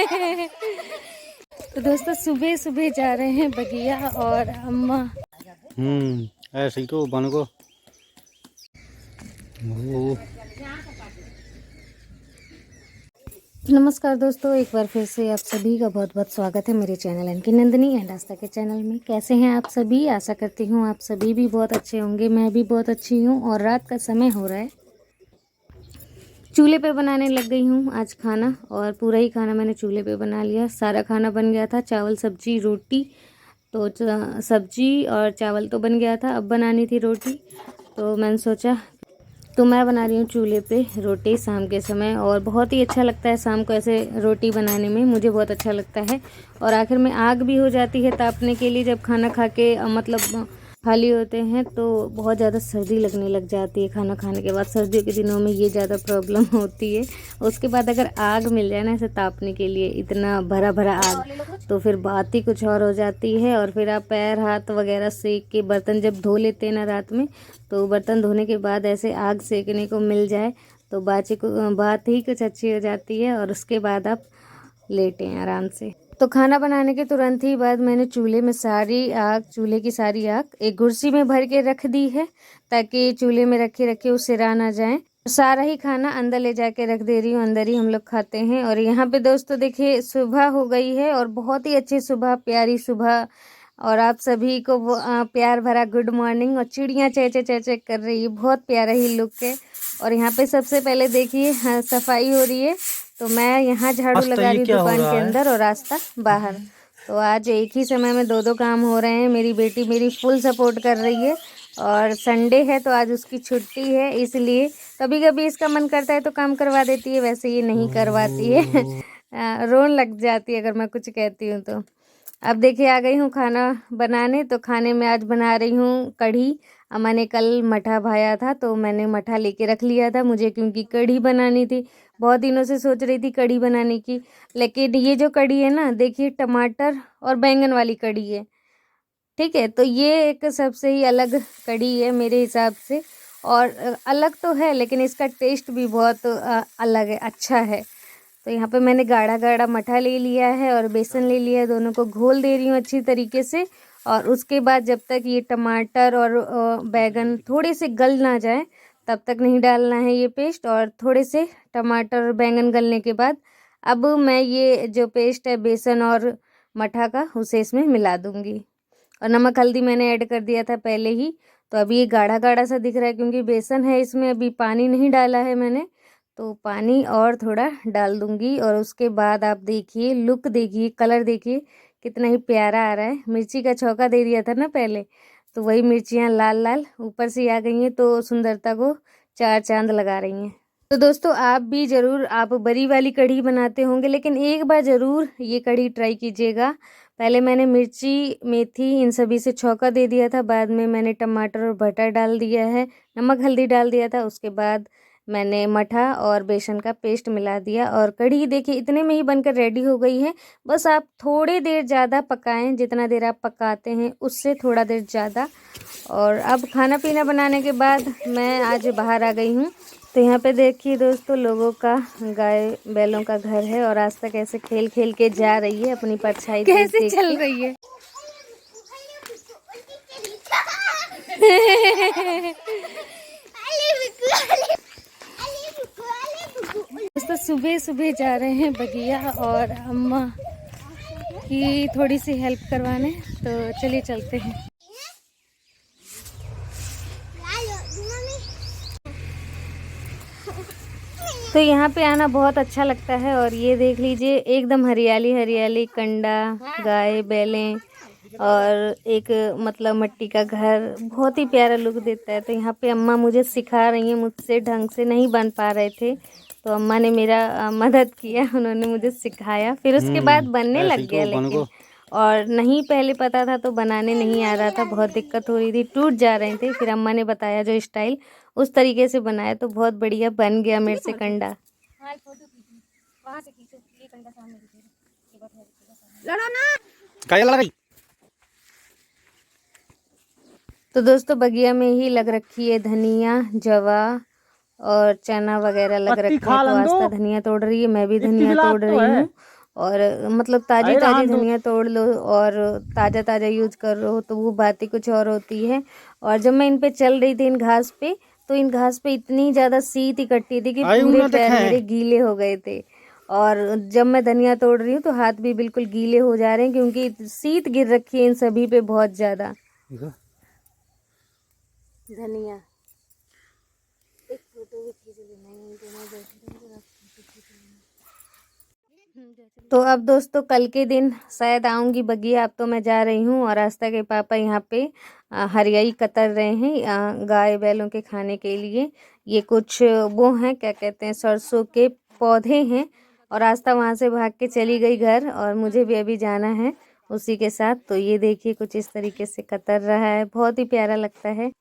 तो दोस्तों सुबह सुबह जा रहे हैं बगिया और अम्मा। ऐसे ही तो बन को नमस्कार दोस्तों, एक बार फिर से आप सभी का बहुत बहुत स्वागत है मेरे चैनल एनकी नंदिनी एंड आस्था के चैनल में। कैसे हैं आप सभी? आशा करती हूँ आप सभी भी बहुत अच्छे होंगे। मैं भी बहुत अच्छी हूँ और रात का समय हो रहा है। चूल्हे पे बनाने लग गई हूँ आज खाना, और पूरा ही खाना मैंने चूल्हे पे बना लिया। सारा खाना बन गया था, चावल सब्जी रोटी। तो सब्जी और चावल तो बन गया था, अब बनानी थी रोटी। तो मैंने सोचा तो मैं बना रही हूँ चूल्हे पे रोटी शाम के समय, और बहुत ही अच्छा लगता है शाम को ऐसे रोटी बनाने में, मुझे बहुत अच्छा लगता है। और आखिर में आग भी हो जाती है तापने के लिए। जब खाना खा के मतलब खाली होते हैं तो बहुत ज़्यादा सर्दी लगने लग जाती है खाना खाने के बाद। सर्दियों के दिनों में ये ज़्यादा प्रॉब्लम होती है। उसके बाद अगर आग मिल जाए ना ऐसे तापने के लिए, इतना भरा भरा आग, तो फिर बात ही कुछ और हो जाती है। और फिर आप पैर हाथ वगैरह सेक के बर्तन जब धो लेते हैं ना रात में, तो बर्तन धोने के बाद ऐसे आग सेकने को मिल जाए तो बात ही कुछ अच्छी हो जाती है। और उसके बाद आप लेटें आराम से। तो खाना बनाने के तुरंत ही बाद मैंने चूल्हे की सारी आग एक कुर्सी में भर के रख दी है, ताकि चूल्हे में रखे रखे वो सिरा ना जाए। सारा ही खाना अंदर ले जाके रख दे रही हूँ, अंदर ही हम लोग खाते हैं। और यहाँ पे दोस्तों देखिए सुबह हो गई है, और बहुत ही अच्छी सुबह, प्यारी सुबह। और आप सभी को प्यार भरा गुड मॉर्निंग। और चिड़ियाँ चहचह चहचह कर रही है, बहुत प्यारा ही लुक है। और यहाँ पे सबसे पहले देखिए सफाई हो रही है, तो मैं यहाँ झाड़ू लगा रही हूँ दुकान के अंदर और रास्ता बाहर। तो आज एक ही समय में दो दो काम हो रहे हैं। मेरी बेटी मेरी फुल सपोर्ट कर रही है, और संडे है तो आज उसकी छुट्टी है, इसलिए कभी कभी इसका मन करता है तो काम करवा देती है, वैसे ये नहीं करवाती है। रोन लग जाती है अगर मैं कुछ कहती हूँ तो। अब देखिए आ गई हूँ खाना बनाने। तो खाने में आज बना रही हूँ कढ़ी। अम्मा ने कल मठा भाया था तो मैंने मठा लेके रख लिया था मुझे, क्योंकि कढ़ी बनानी थी। बहुत दिनों से सोच रही थी कढ़ी बनाने की, लेकिन ये जो कढ़ी है ना, देखिए टमाटर और बैंगन वाली कढ़ी है, ठीक है। तो ये एक सबसे ही अलग कढ़ी है मेरे हिसाब से। और अलग तो है, लेकिन इसका टेस्ट भी बहुत अलग है, अच्छा है। तो यहाँ पे मैंने गाढ़ा गाढ़ा मठा ले लिया है और बेसन ले लिया है, दोनों को घोल दे रही हूँ अच्छी तरीके से। और उसके बाद जब तक ये टमाटर और बैगन थोड़े से गल ना जाए तब तक नहीं डालना है ये पेस्ट। और थोड़े से टमाटर और बैंगन गलने के बाद अब मैं ये जो पेस्ट है बेसन और मठा का, उसे इसमें मिला दूँगी। और नमक हल्दी मैंने ऐड कर दिया था पहले ही। तो अभी ये गाढ़ा गाढ़ा सा दिख रहा है क्योंकि बेसन है इसमें, अभी पानी नहीं डाला है मैंने। तो पानी और थोड़ा डाल दूंगी। और उसके बाद आप देखिए लुक, देखिए कलर, देखिए कितना ही प्यारा आ रहा है। मिर्ची का छौंका दे दिया था ना पहले, तो वही मिर्चियाँ लाल लाल ऊपर से आ गई हैं, तो सुंदरता को चार चांद लगा रही हैं। तो दोस्तों आप भी ज़रूर, आप बड़ी वाली कढ़ी बनाते होंगे, लेकिन एक बार ज़रूर ये कढ़ी ट्राई कीजिएगा। पहले मैंने मिर्ची मेथी इन सभी से छौंका दे दिया था, बाद में मैंने टमाटर और बटर डाल दिया है, नमक हल्दी डाल दिया था। उसके बाद मैंने मठा और बेसन का पेस्ट मिला दिया, और कढ़ी देखिए इतने में ही बनकर रेडी हो गई है। बस आप थोड़ी देर ज़्यादा पकाएं, जितना देर आप पकाते हैं उससे थोड़ा देर ज़्यादा। और अब खाना पीना बनाने के बाद मैं आज बाहर आ गई हूँ। तो यहाँ पे देखिए दोस्तों लोगों का, गाय बैलों का घर है, और आज तक ऐसे खेल खेल के जा रही है अपनी परछाई कैसे चल रही है। दोस्तों सुबह सुबह जा रहे हैं बगिया और अम्मा की थोड़ी सी हेल्प करवाने, तो चलिए चलते हैं। तो यहाँ पे आना बहुत अच्छा लगता है। और ये देख लीजिए एकदम हरियाली हरियाली, कंडा, गाय बैलें, और एक मतलब मिट्टी का घर, बहुत ही प्यारा लुक देता है। तो यहाँ पे अम्मा मुझे सिखा रही हैं, मुझसे ढंग से नहीं बन पा रहे थे तो अम्मा ने मेरा मदद किया, उन्होंने मुझे सिखाया। फिर उसके बाद बनने लग गया, लेकिन और नहीं पहले पता था तो बनाने नहीं आ रहा था, बहुत दिक्कत हो रही थी, टूट जा रहे थे। फिर अम्मा ने बताया जो स्टाइल, उस तरीके से बनाया तो बहुत बढ़िया बन गया मेरे से कंडा। तो दोस्तों बगिया में ही लग रखी है धनिया, जवा और चना वगैरह लग रखा है। तो आस्था धनिया तोड़ रही है, मैं भी धनिया तोड़ रही हूँ। और मतलब ताज़ी ताज़ी धनिया तोड़ लो और ताज़ा ताज़ा यूज कर रहे हो तो वो बात ही कुछ और होती है। और जब मैं इन पे चल रही थी इन घास पे, तो इन घास पे इतनी ज़्यादा शीत इकट्ठी थी कि पूरे पैर मेरे गीले हो गए थे। और जब मैं धनिया तोड़ रही हूँ तो हाथ भी बिल्कुल गीले हो जा रहे हैं क्योंकि शीत गिर रखी है इन सभी पे बहुत ज़्यादा। धनिया एक फोटो भी खींच लेना। तो अब दोस्तों कल के दिन शायद आऊँगी बगिया। अब तो मैं जा रही हूँ और आस्था के पापा यहाँ पे हरियाई कतर रहे हैं गाय बैलों के खाने के लिए। ये कुछ वो हैं, क्या कहते हैं, सरसों के पौधे हैं। और आस्था वहाँ से भाग के चली गई घर और मुझे भी अभी जाना है उसी के साथ। तो ये देखिए कुछ इस तरीके से कतर रहा है, बहुत ही प्यारा लगता है।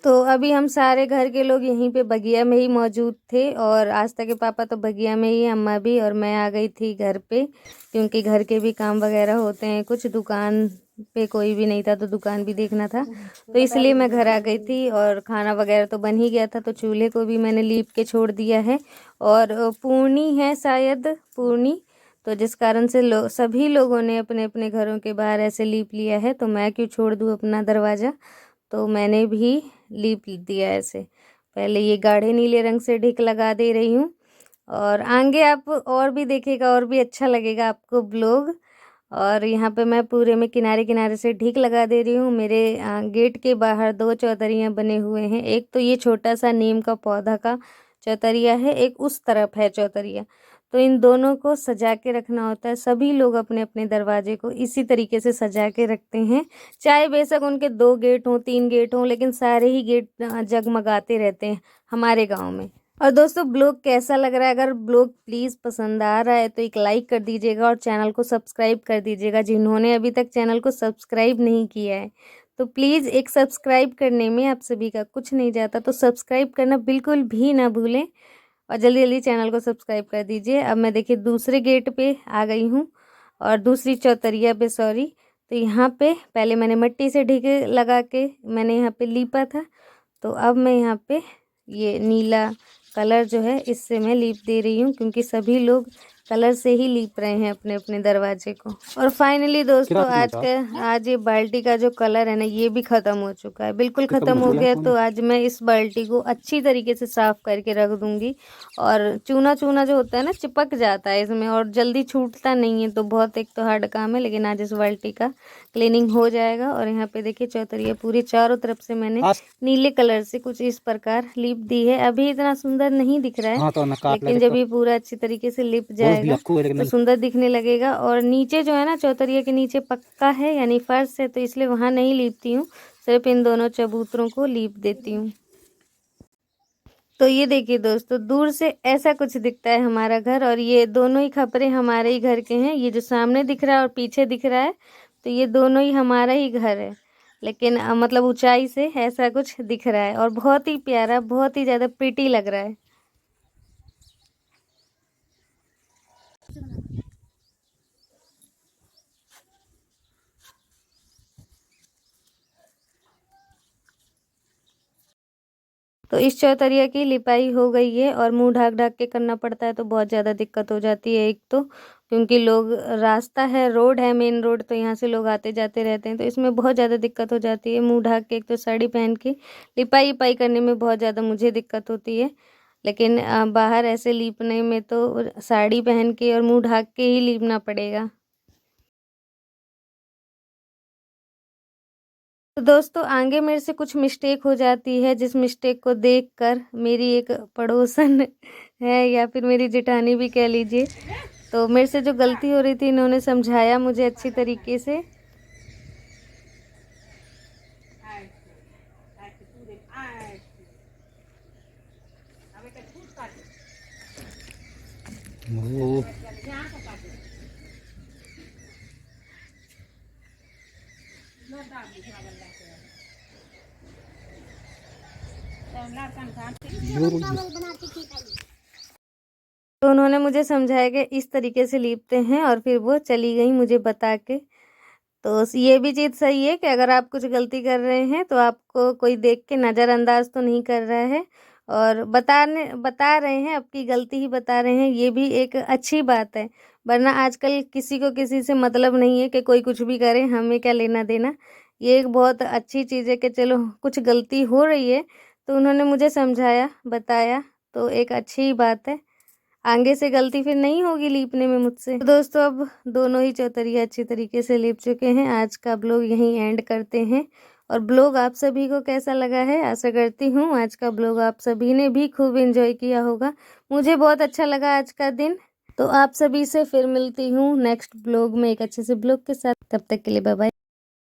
तो अभी हम सारे घर के लोग यहीं पे बगिया में ही मौजूद थे और आस्था के पापा तो बगिया में ही, अम्मा भी, और मैं आ गई थी घर पे क्योंकि घर के भी काम वगैरह होते हैं कुछ। दुकान पे कोई भी नहीं था तो दुकान भी देखना था, तो इसलिए मैं घर आ गई थी। और खाना वगैरह तो बन ही गया था तो चूल्हे को भी मैंने लीप के छोड़ दिया है। और पूर्णी है शायद, पूर्णी, तो जिस कारण से सभी लोगों ने अपने अपने घरों के बाहर ऐसे लीप लिया है, तो मैं क्यों छोड़ दूँ अपना दरवाज़ा। तो मैंने भी लीप दिया ऐसे। पहले ये गाढ़े नीले रंग से ढिक लगा दे रही हूँ और आगे आप और भी देखेगा और भी अच्छा लगेगा आपको ब्लॉग। और यहाँ पे मैं पूरे में किनारे किनारे से ढिक लगा दे रही हूँ। मेरे गेट के बाहर 2 चौतरियाँ बने हुए हैं। एक तो ये छोटा सा नीम का पौधा का चौतरिया है, एक उस तरफ है चौतरिया। तो इन दोनों को सजा के रखना होता है। सभी लोग अपने अपने दरवाजे को इसी तरीके से सजा के रखते हैं, चाहे बेशक उनके 2 गेट हों 3 गेट हों, लेकिन सारे ही गेट जगमगाते रहते हैं हमारे गांव में। और दोस्तों ब्लॉग कैसा लग रहा है, अगर ब्लॉग प्लीज़ पसंद आ रहा है तो एक लाइक कर दीजिएगा और चैनल को सब्सक्राइब कर दीजिएगा। जिन्होंने अभी तक चैनल को सब्सक्राइब नहीं किया है तो प्लीज़, एक सब्सक्राइब करने में आप सभी का कुछ नहीं जाता, तो सब्सक्राइब करना बिल्कुल भी ना भूलें और जल्दी जल्दी चैनल को सब्सक्राइब कर दीजिए। अब मैं देखिए दूसरे गेट पे आ गई हूँ और दूसरी चौतरिया पे, सॉरी। तो यहाँ पे पहले मैंने मिट्टी से ढेके लगा के मैंने यहाँ पे लीपा था, तो अब मैं यहाँ पे ये नीला कलर जो है इससे मैं लीप दे रही हूँ क्योंकि सभी लोग कलर से ही लीप रहे हैं अपने अपने दरवाजे को। और फाइनली दोस्तों आज ये बाल्टी का जो कलर है ना ये भी ख़त्म हो चुका है, बिल्कुल ख़त्म हो गया। तो आज मैं इस बाल्टी को अच्छी तरीके से साफ़ करके रख दूँगी। और चूना चूना जो होता है ना चिपक जाता है इसमें और जल्दी छूटता नहीं है, तो बहुत एक तो हार्ड काम है, लेकिन आज इस बाल्टी का क्लीनिंग हो जाएगा। और यहाँ पे देखिए चौतरिया पूरी चारों तरफ से मैंने नीले कलर से कुछ इस प्रकार लिप दी है। अभी इतना सुंदर नहीं दिख रहा है, लेकिन जब ये पूरा अच्छी तरीके से लिप जाएगा तो सुंदर दिखने लगेगा। और नीचे जो है ना चौतरिया के नीचे पक्का है यानी फर्श है, तो इसलिए वहाँ नहीं लीपती हूँ, सिर्फ इन दोनों चबूतरों को लीप देती हूँ। तो ये देखिए दोस्तों दूर से ऐसा कुछ दिखता है हमारा घर, और ये दोनों ही खपरे हमारे ही घर के हैं। ये जो सामने दिख रहा है और पीछे दिख रहा है तो ये दोनों ही हमारा ही घर है, लेकिन मतलब ऊंचाई से ऐसा कुछ दिख रहा है और बहुत ही प्यारा, बहुत ही ज़्यादा प्रिटी लग रहा है। तो इस चौतरिया की लिपाई हो गई है और मुंह ढाक ढाक के करना पड़ता है तो बहुत ज़्यादा दिक्कत हो जाती है। एक तो क्योंकि लोग, रास्ता है, रोड है, मेन रोड, तो यहाँ से लोग आते जाते रहते हैं, तो इसमें बहुत ज़्यादा दिक्कत हो जाती है। मुंह ढाक के, एक तो साड़ी पहन के लिपाई पाई करने में बहुत ज़्यादा मुझे दिक्कत होती है, लेकिन बाहर ऐसे लीपने में तो साड़ी पहन के और मुँह ढाक के ही लीपना पड़ेगा। तो दोस्तों आगे मेरे से कुछ मिस्टेक हो जाती है, जिस मिस्टेक को देखकर मेरी एक पड़ोसन है या फिर मेरी जेठानी भी कह लीजिए, तो मेरे से जो गलती हो रही थी इन्होंने समझाया मुझे अच्छी तरीके से। तो उन्होंने मुझे समझाया कि इस तरीके से लीपते हैं और फिर वो चली गई मुझे बता के। तो ये भी चीज़ सही है कि अगर आप कुछ गलती कर रहे हैं तो आपको कोई देख के नज़रअंदाज तो नहीं कर रहा है, और बता रहे हैं, आपकी गलती ही बता रहे हैं, ये भी एक अच्छी बात है। वरना आजकल किसी को किसी से मतलब नहीं है कि कोई कुछ भी करे, हमें क्या लेना देना। ये एक बहुत अच्छी चीज़ है कि चलो कुछ गलती हो रही है तो उन्होंने मुझे समझाया, बताया, तो एक अच्छी बात है। आगे से गलती फिर नहीं होगी लीपने में मुझसे। तो दोस्तों अब दोनों ही चौतरिया अच्छी तरीके से लीप चुके हैं। आज का ब्लॉग यहीं एंड करते हैं। और ब्लॉग आप सभी को कैसा लगा है, आशा करती हूँ आज का ब्लॉग आप सभी ने भी खूब एंजॉय किया होगा। मुझे बहुत अच्छा लगा आज का दिन। तो आप सभी से फिर मिलती हूँ नेक्स्ट ब्लॉग में एक अच्छे से ब्लॉग के साथ। तब तक के लिए बाय बाय।